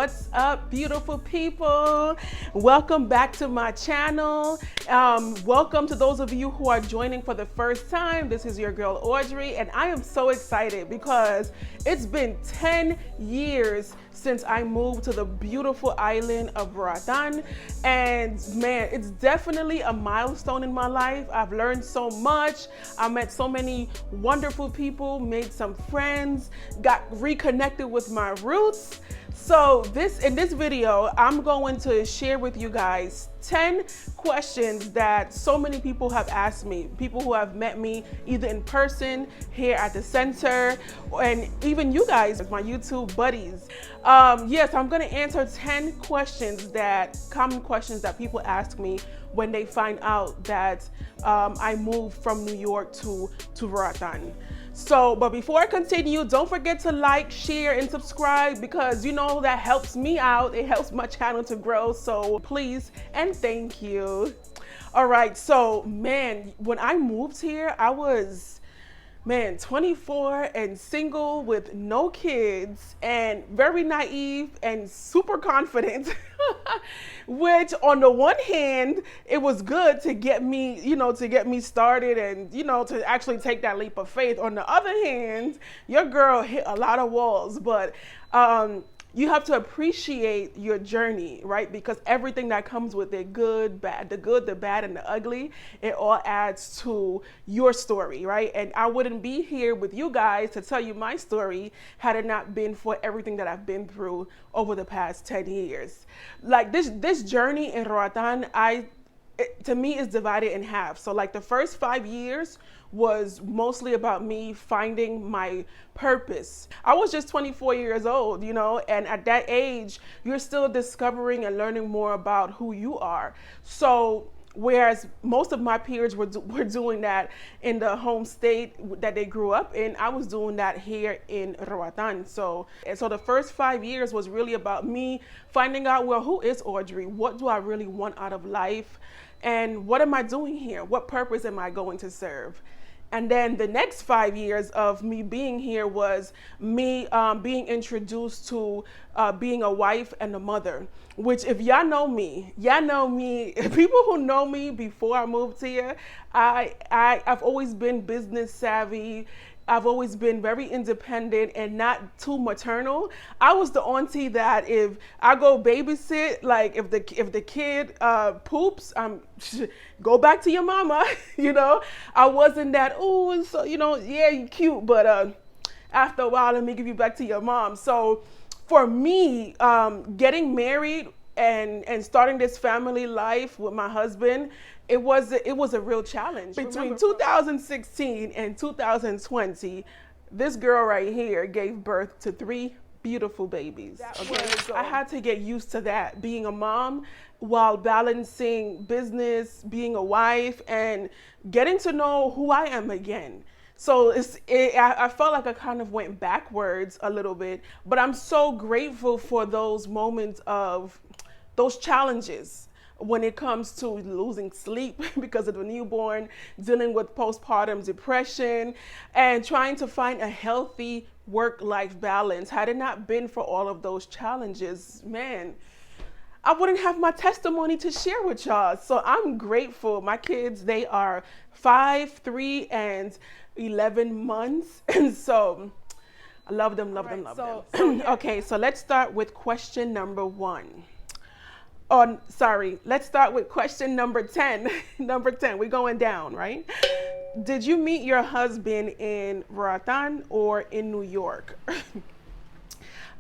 What's up, beautiful people? Welcome back to my channel. Welcome to those of you who are joining for the first time. This is your girl Audrey, and I am so excited because it's been 10 years since I moved to the beautiful island of Roatan, and man, it's definitely a milestone in my life. I've learned so much. I met so many wonderful people, made some friends, got reconnected with my roots. So in this video, I'm going to share with you guys 10 questions that so many people have asked me, people who have met me either in person, here at the center, and even you guys, my YouTube buddies. Yes, I'm gonna answer 10 common questions that people ask me when they find out that I moved from New York to Roatan. So, but before I continue, don't forget to like, share, and subscribe because you know that helps me out. It helps my channel to grow. So please and thank you. All right, so man, when I moved here, I was 24 and single with no kids and very naive and super confident, which on the one hand, it was good to get me, started and, to actually take that leap of faith. On the other hand, your girl hit a lot of walls, but, you have to appreciate your journey, right? Because everything that comes with it, good, bad, the good, the bad, and the ugly, it all adds to your story, right? And I wouldn't be here with you guys to tell you my story had it not been for everything that I've been through over the past 10 years. Like this journey in Roatan, to me is divided in half. So like the first 5 years was mostly about me finding my purpose. I was just 24 years old, and at that age, you're still discovering and learning more about who you are. So whereas most of my peers were doing that in the home state that they grew up in, I was doing that here in Roatan. So the first 5 years was really about me finding out, well, who is Audrey? What do I really want out of life? And what am I doing here? What purpose am I going to serve? And then the next 5 years of me being here was me being introduced to being a wife and a mother, which if y'all know me, people who know me before I moved here, I've always been business savvy. I've always been very independent and not too maternal. I was the auntie that if I go babysit, like if the kid poops, go back to your mama. I wasn't that, oh, so yeah, you cute, but after a while, let me give you back to your mom. So for me, getting married and starting this family life with my husband, it was a real challenge. Between 2016 and 2020, this girl right here gave birth to 3 beautiful babies. Okay? I had to get used to that, being a mom while balancing business, being a wife, and getting to know who I am again. So I felt like I kind of went backwards a little bit, but I'm so grateful for those moments of those challenges when it comes to losing sleep because of the newborn, dealing with postpartum depression, and trying to find a healthy work-life balance. Had it not been for all of those challenges, man, I wouldn't have my testimony to share with y'all. So I'm grateful. My kids, they are 5, 3, and 11 months. And so I love them, love them. Okay, so let's start with question number 1. Let's start with question number 10. Number 10, we're going down, right? Did you meet your husband in Roatan or in New York?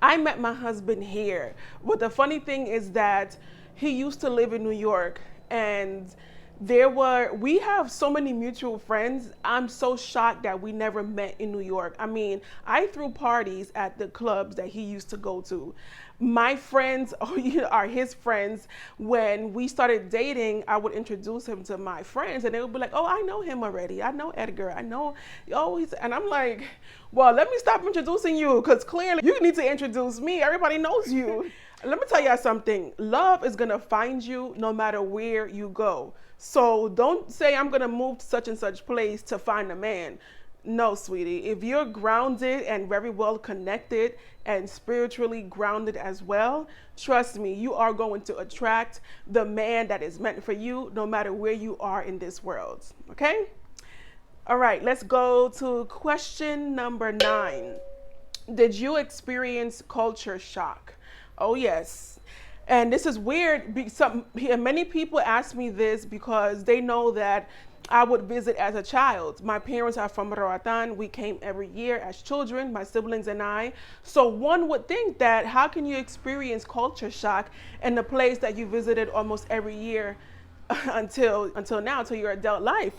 I met my husband here. But the funny thing is that he used to live in New York, and we have so many mutual friends. I'm so shocked that we never met in New York. I mean, I threw parties at the clubs that he used to go to. My friends are his friends. When we started dating, I would introduce him to my friends and they would be like, oh, I know him already. I know Edgar. I know, and I'm like, well, let me stop introducing you because clearly you need to introduce me. Everybody knows you. Let me tell you something. Love is going to find you no matter where you go. So don't say I'm going to move to such and such place to find a man. No, sweetie. If you're grounded and very well connected and spiritually grounded as well, trust me, you are going to attract the man that is meant for you no matter where you are in this world. Okay? All right, let's go to question number 9. Did you experience culture shock? Oh, yes. And this is weird. Many people ask me this because they know that I would visit as a child. My parents are from Roatan. We came every year as children, my siblings and I. So one would think that how can you experience culture shock in a place that you visited almost every year until now, until your adult life?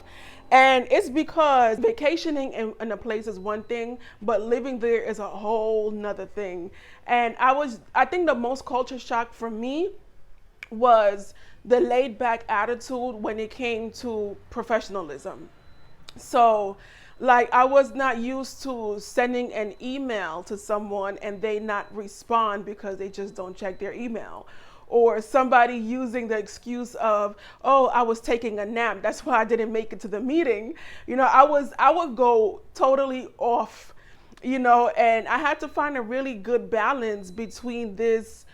And it's because vacationing in a place is one thing, but living there is a whole nother thing. And I think the most culture shock for me was the laid back attitude when it came to professionalism. So, like, I was not used to sending an email to someone and they not respond because they just don't check their email. Or somebody using the excuse of, oh, I was taking a nap, that's why I didn't make it to the meeting. I would go totally off, and I had to find a really good balance between this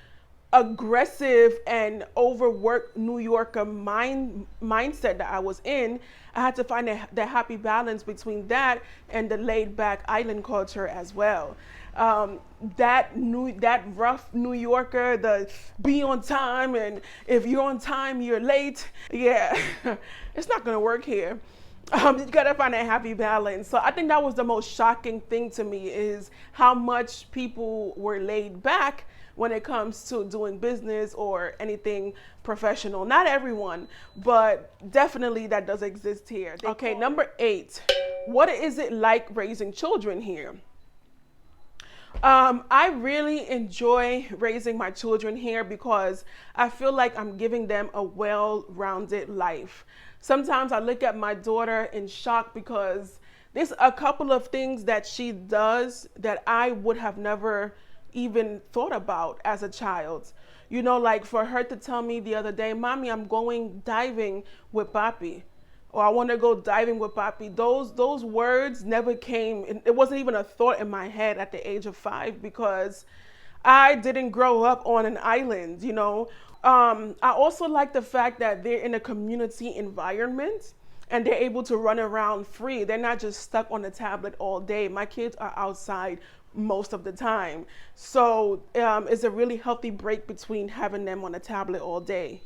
aggressive and overworked New Yorker mindset that I was in. I had to find the happy balance between that and the laid back island culture as well. That rough New Yorker, the be on time, and if you're on time, you're late. Yeah, it's not gonna work here. You gotta find a happy balance. So I think that was the most shocking thing to me, is how much people were laid back when it comes to doing business or anything professional. Not everyone, but definitely that does exist here. Okay, number 8. What is it like raising children here? I really enjoy raising my children here because I feel like I'm giving them a well-rounded life. Sometimes I look at my daughter in shock because there's a couple of things that she does that I would have never even thought about as a child. Like for her to tell me the other day, Mommy, I'm going diving with Papi, or I want to go diving with Papi. Those words never came. It wasn't even a thought in my head at the age of 5 because I didn't grow up on an island, I also like the fact that they're in a community environment and they're able to run around free. They're not just stuck on a tablet all day. My kids are outside most of the time. So it's a really healthy break between having them on a tablet all day,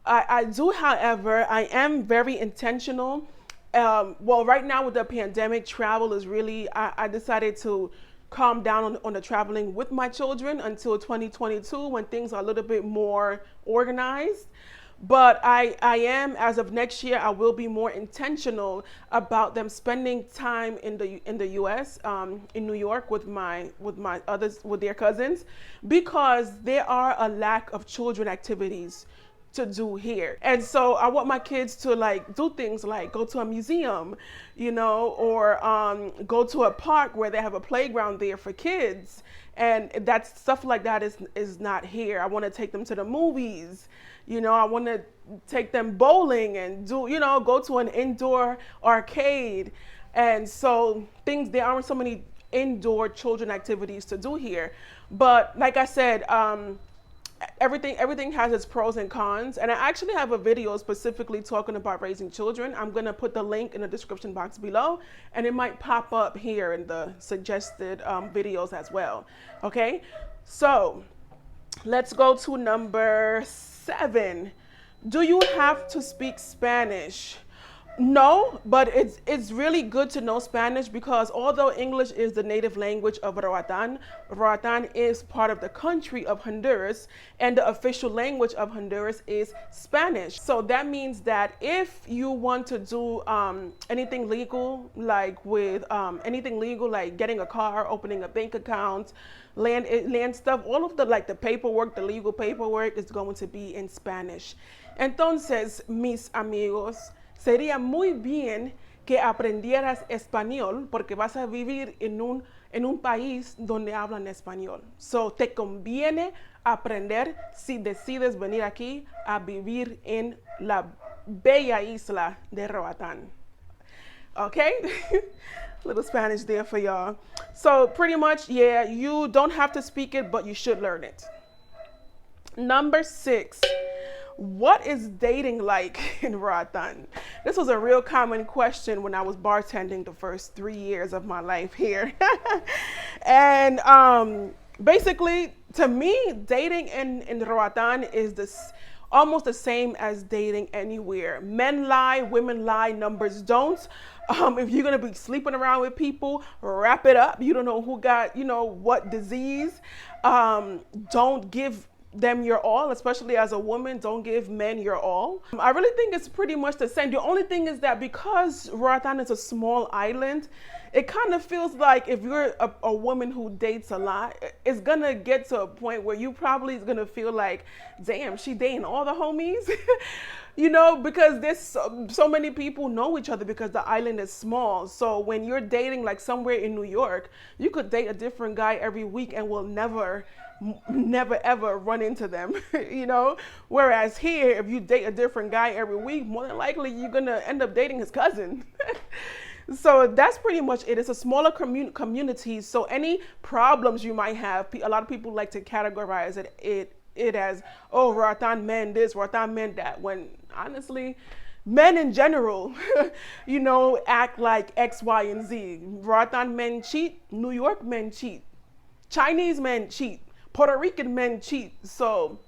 I do, however, I am very intentional. Well, right now with the pandemic, travel is really, I decided to calm down on the traveling with my children until 2022 when things are a little bit more organized. But I am, as of next year, I will be more intentional about them spending time in the U.S. In New York with their cousins, because there are a lack of children activities to do here. And so I want my kids to do things like go to a museum, or go to a park where they have a playground there for kids. And that stuff like that is not here. I want to take them to the movies. I want to take them bowling and go to an indoor arcade. And so there aren't so many indoor children activities to do here. But like I said, everything has its pros and cons, and I actually have a video specifically talking about raising children. I'm going to put the link in the description box below, and it might pop up here in the suggested videos as well. Okay, so let's go to number 7. Do you have to speak Spanish? No, but it's really good to know Spanish, because although English is the native language of Roatan, Roatan is part of the country of Honduras, and the official language of Honduras is Spanish. So that means that if you want to do anything legal, like getting a car, opening a bank account, land stuff, all of the paperwork, the legal paperwork is going to be in Spanish. Entonces, mis amigos, sería muy bien que aprendieras español, porque vas a vivir en un país donde hablan español. So, te conviene aprender si decides venir aquí a vivir en la bella isla de Roatán. Okay? Little Spanish there for y'all. So pretty much, yeah, you don't have to speak it, but you should learn it. Number 6, what is dating like in Roatan? This was a real common question when I was bartending the first 3 years of my life here. And basically, to me, dating in Roatan is almost the same as dating anywhere. Men lie, women lie, numbers don't. If you're gonna be sleeping around with people, wrap it up. You don't know who got, what disease. Don't give them your all, especially as a woman. Don't give men your all. I really think it's pretty much the same. The only thing is that because Roatan is a small island, it kind of feels like if you're a woman who dates a lot, it's gonna get to a point where you probably is gonna feel like, damn, she dating all the homies. Because there's so many people know each other because the island is small. So when you're dating like somewhere in New York, you could date a different guy every week and will never ever run into them, Whereas here, if you date a different guy every week, more than likely you're gonna end up dating his cousin. So that's pretty much it. It's a smaller community. So any problems you might have, a lot of people like to categorize it as, oh, Roatan men this, Roatan men that, when honestly, men in general, act like X, Y, and Z. Roatan men cheat, New York men cheat, Chinese men cheat, Puerto Rican men cheat. So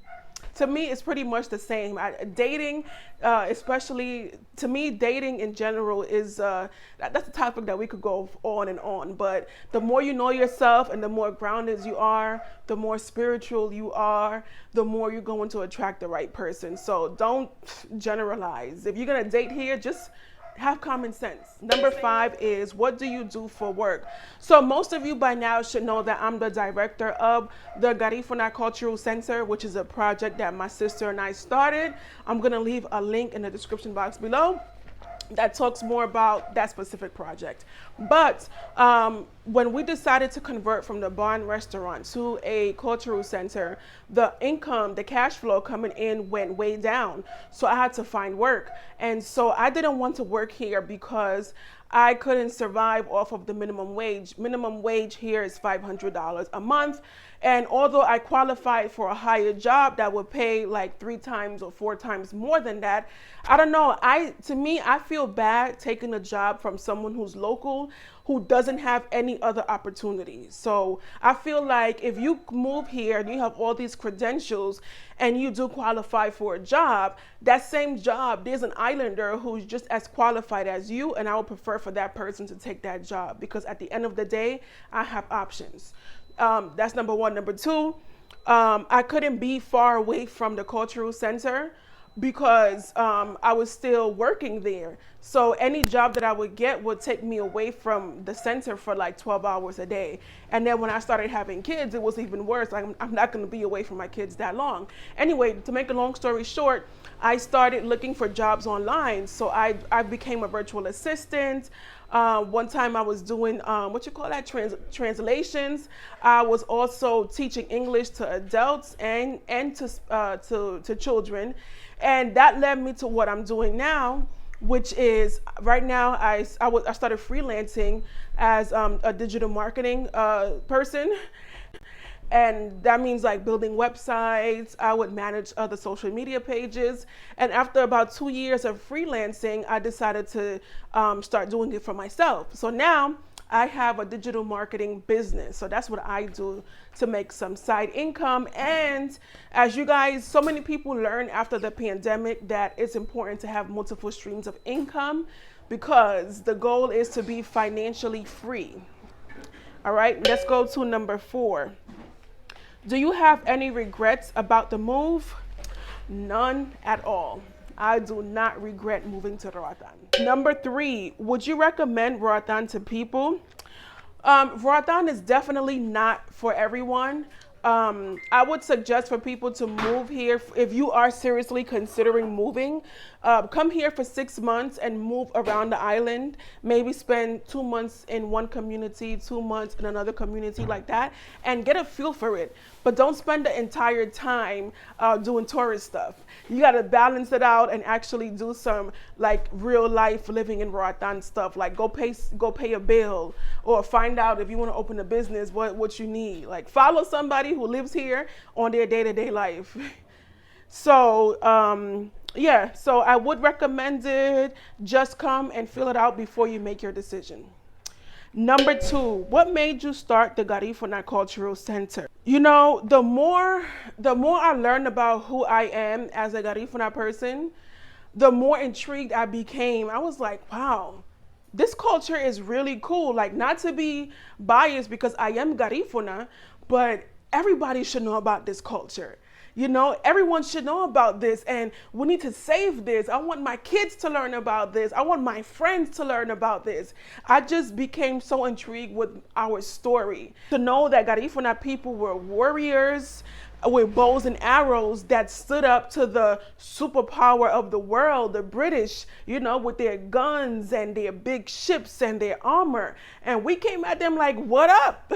to me, it's pretty much the same. Dating, especially to me, dating in general is, that's a topic that we could go on and on. But the more you know yourself and the more grounded you are, the more spiritual you are, the more you're going to attract the right person. So don't generalize. If you're going to date here, just have common sense. Number 5 is, what do you do for work? So most of you by now should know that I'm the director of the Garifuna Cultural Center, which is a project that my sister and I started. I'm going to leave a link in the description box below that talks more about that specific project. But when we decided to convert from the bar and restaurant to a cultural center, the income, the cash flow coming in went way down. So I had to find work. And so I didn't want to work here because I couldn't survive off of the minimum wage. Minimum wage here is $500 a month. And although I qualified for a higher job that would pay like 3 times or 4 times more than that, I don't know. To me, I feel bad taking a job from someone who's local, who doesn't have any other opportunities. So I feel like if you move here and you have all these credentials and you do qualify for a job, that same job, there's an islander who's just as qualified as you, and I would prefer for that person to take that job because at the end of the day, I have options. That's number 1. Number 2, I couldn't be far away from the cultural center because I was still working there. So any job that I would get would take me away from the center for like 12 hours a day. And then when I started having kids, it was even worse. I'm not going to be away from my kids that long. Anyway, to make a long story short, I started looking for jobs online. So I became a virtual assistant. One time I was doing, translations. I was also teaching English to adults and to children. And that led me to what I'm doing now, which is right now I started freelancing as a digital marketing person. And that means like building websites. I would manage other social media pages. And after about 2 years of freelancing, I decided to start doing it for myself. So now I have a digital marketing business. So that's what I do to make some side income. And as you guys, so many people learned after the pandemic that it's important to have multiple streams of income because the goal is to be financially free. All right, let's go to number 4. Do you have any regrets about the move? None at all. I do not regret moving to Roatan. Number 3, would you recommend Roatan to people? Roatan is definitely not for everyone. I would suggest for people to move here if you are seriously considering moving. come here for 6 months and move around the island. Maybe spend 2 months in one community, 2 months in another community, like that, and get a feel for it. But don't spend the entire time doing tourist stuff. You got to balance it out and actually do some like real life living in Roatan stuff. Like go pay a bill, or find out if you want to open a business what you need. Like follow somebody who lives here on their day-to-day life. So yeah, so I would recommend it. Just come and fill it out before you make your decision. Number 2, what made you start the Garifuna Cultural Center? You know, the more I learned about who I am as a Garifuna person, the more intrigued I became. I was like, wow, this culture is really cool. Like, not to be biased because I am Garifuna, but everybody should know about this culture. You know, everyone should know about this, and we need to save this. I want my kids to learn about this. I want my friends to learn about this. I just became so intrigued with our story. To know that Garifuna people were warriors with bows and arrows that stood up to the superpower of the world, the British, you know, with their guns and their big ships and their armor. And we came at them like, what up?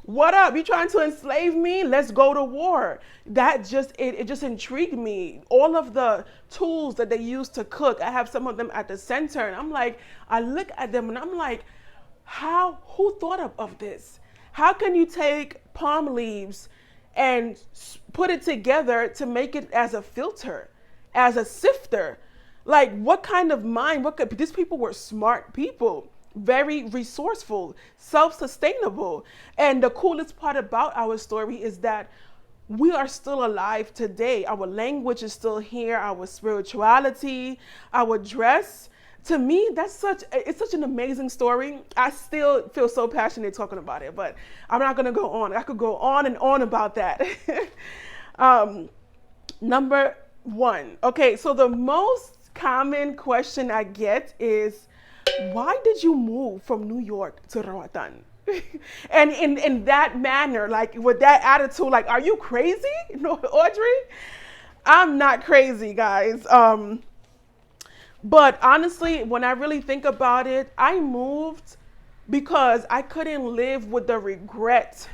What up? You trying to enslave me? Let's go to war. That just, it just intrigued me. All of the tools that they use to cook, I have some of them at the center, and I'm like, I look at them and I'm like, who thought of this? How can you take palm leaves and put it together to make it as a filter, as a sifter? Like, what kind of mind? These people were smart people. Very resourceful, self-sustainable. And the coolest part about our story is that we are still alive today. Our language is still here, our spirituality, our dress. To me, it's such an amazing story. I still feel so passionate talking about it, but I'm not gonna go on. I could go on and on about that. Number 1. Okay, so the most common question I get is, why did you move from New York to Roatan? And in that manner, like with that attitude, like, are you crazy? No, Audrey? I'm not crazy, guys. But honestly, when I really think about it, I moved because I couldn't live with the regret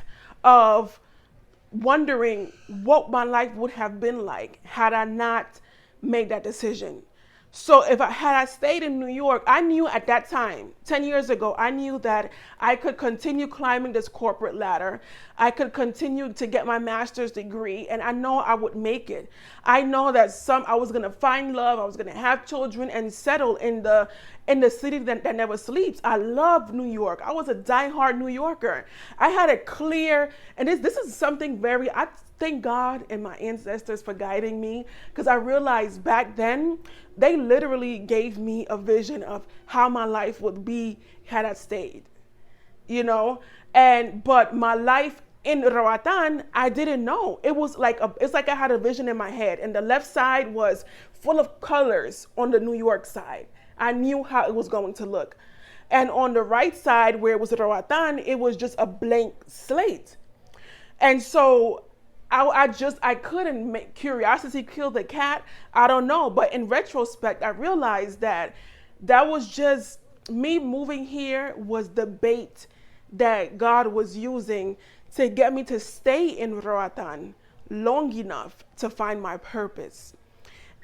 of wondering what my life would have been like had I not made that decision. So had I stayed in New York, I knew at that time, 10 years ago, I knew that I could continue climbing this corporate ladder. I could continue to get my master's degree, and I know I would make it. I know that I was gonna find love, I was gonna have children and settle in the city that never sleeps. I love New York. I was a diehard New Yorker. I had a clear, and this is something I thank God and my ancestors for guiding me, because I realized back then, they literally gave me a vision of how my life would be had I stayed, you know? But my life in Roatan, I didn't know. It was like, it's like I had a vision in my head, and the left side was full of colors on the New York side. I knew how it was going to look. And on the right side, where it was Roatan, it was just a blank slate. And so I couldn't make curiosity kill the cat. I don't know. But in retrospect, I realized that was just me moving here was the bait that God was using to get me to stay in Roatan long enough to find my purpose.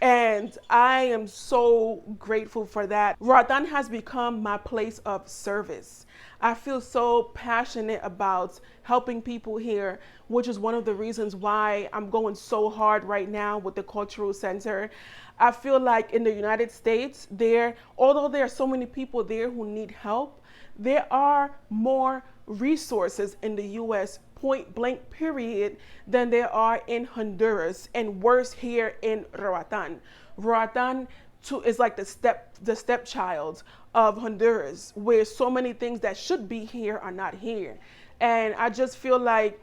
And I am so grateful for that. Roatan has become my place of service. I feel so passionate about helping people here, which is one of the reasons why I'm going so hard right now with the Cultural Center. I feel like in the United States, although there are so many people there who need help, there are more resources in the U.S., point blank period, than there are in Honduras, and worse here in Roatan. Roatan is like the stepchild of Honduras, where so many things that should be here are not here. And I just feel like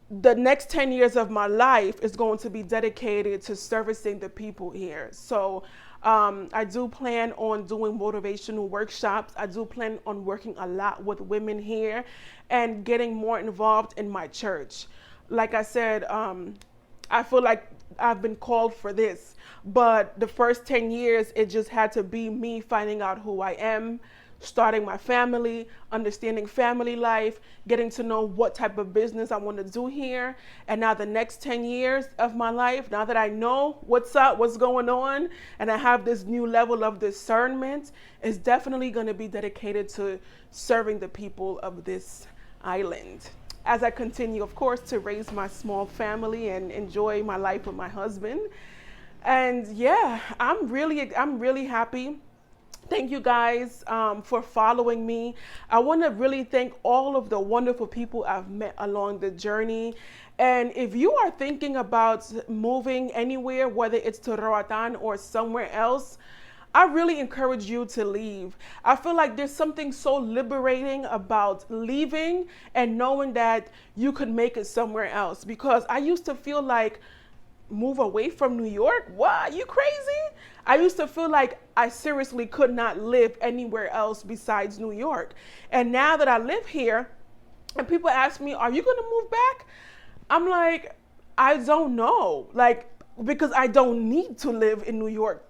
the next 10 years of my life is going to be dedicated to servicing the people here. So I do plan on doing motivational workshops. I do plan on working a lot with women here and getting more involved in my church. Like I said, I feel like I've been called for this. But the first 10 years, it just had to be me finding out who I am, starting my family, understanding family life, getting to know what type of business I want to do here. And now the next 10 years of my life, now that I know what's up, what's going on, and I have this new level of discernment, is definitely going to be dedicated to serving the people of this island. As I continue, of course, to raise my small family and enjoy my life with my husband. And yeah, I'm really happy. Thank you guys for following me. I want to really thank all of the wonderful people I've met along the journey. And if you are thinking about moving anywhere, whether it's to Roatan or somewhere else, I really encourage you to leave. I feel like there's something so liberating about leaving and knowing that you could make it somewhere else. Because I used to feel like, move away from New York? What? You crazy? I used to feel like I seriously could not live anywhere else besides New York. And now that I live here, and people ask me, are you going to move back? I'm like, I don't know. Like, because I don't need to live in New York.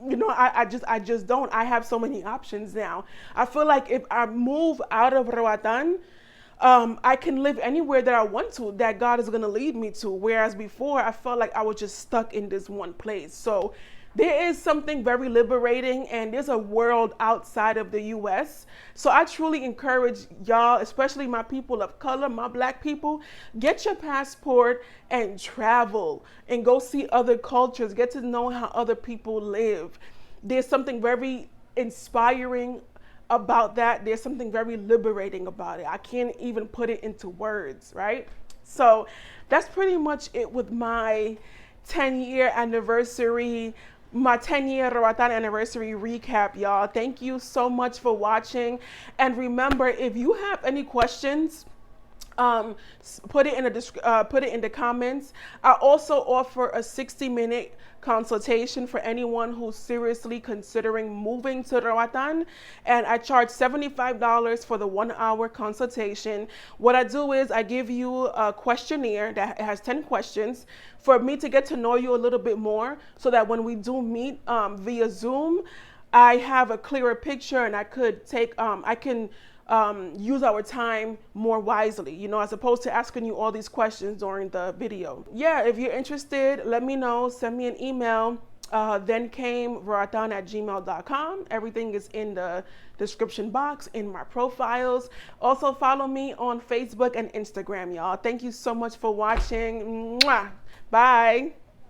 You know, I just don't. I have so many options now. I feel like if I move out of Roatan, I can live anywhere that I want to, that God is going to lead me to. Whereas before, I felt like I was just stuck in this one place. So there is something very liberating, and there's a world outside of the U.S. So I truly encourage y'all, especially my people of color, my Black people, get your passport and travel and go see other cultures, get to know how other people live. There's something very inspiring about that. There's something very liberating about it. I can't even put it into words, right? So that's pretty much it with my 10-year anniversary, my 10-year Roatan anniversary recap, y'all. Thank you so much for watching. And remember, if you have any questions, put it in the comments. I also offer a 60-minute consultation for anyone who's seriously considering moving to Roatan, and I charge $75 for the 1-hour consultation. What I do is I give you a questionnaire that has 10 questions for me to get to know you a little bit more, so that when we do meet via Zoom, I have a clearer picture, and I could take I can use our time more wisely, you know, as opposed to asking you all these questions during the video. Yeah, if you're interested, let me know. Send me an email, thencameroatan@gmail.com. Everything is in the description box, in my profiles. Also follow me on Facebook and Instagram, y'all. Thank you so much for watching. Mwah. Bye.